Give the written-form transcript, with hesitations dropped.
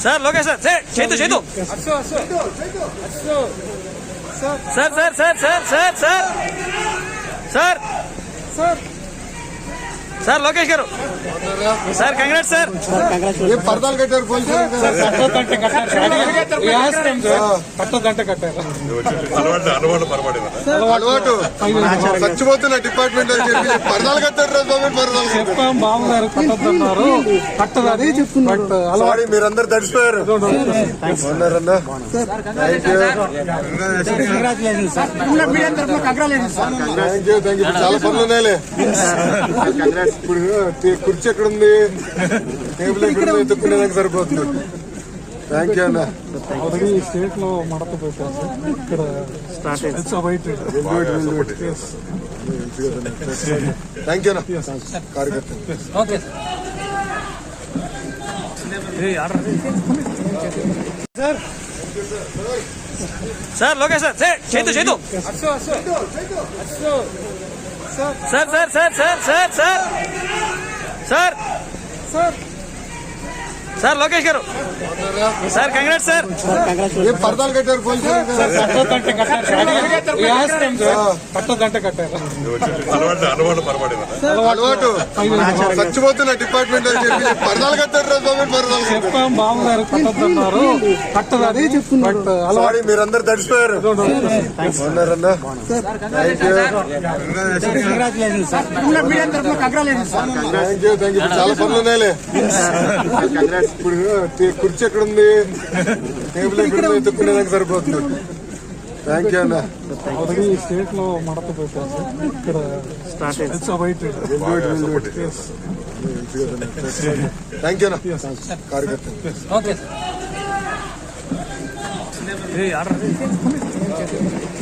Sir Lokesh sir చేతు చేతు sir sir sir sir sir sir sir sir Lokesh గారు sir congrats sir పర్దాలు కట్టారు అలవాటు చచ్చిపోతున్న డిపార్ట్మెంట్ అని చెప్పి పర్దాలు కట్టారు సారీ మీరందరూ తడిసిపోయారు. చాలా పనులు ఉన్నాయిలే. ఇప్పుడు కుర్చీ ఎక్కడ ఉంది, టేబుల్ ఎక్కడ ఉంది, ఎత్తుక్కునేదానికి సరిపోతుంది. థ్యాంక్ యూ అన్న. స్టేట్ లో మడత పెట్టారు ఇక్కడ థ్యాంక్ యూ అన్న. కార్యకర్త సార్ లోకేష్ సార్ చేతు చేతు sir sir sir sir sir sir sir sir Lokesh గారు సార్ కంగ్రాట్స్ సార్ పర్దాలు కట్టారు అలవాటు చచ్చిపోతున్న డిపార్ట్మెంట్ అని చెప్పి పర్దాలు కట్టారు. సారీ మీరందరూ తడిసిపోయారు. చాలా పనులు ఉన్నాయిలే. ఇప్పుడు కుర్చీ ఎక్కడ ఉంది, టేబుల్ ఎక్కడ ఉంది, ఎత్తుక్కునేదానికి సరిపోతుంది. థ్యాంక్ యూ అన్న. స్టేట్ లో మడత పెట్టారు ఇక్కడ థ్యాంక్ యూ అన్న. కార్యకర్త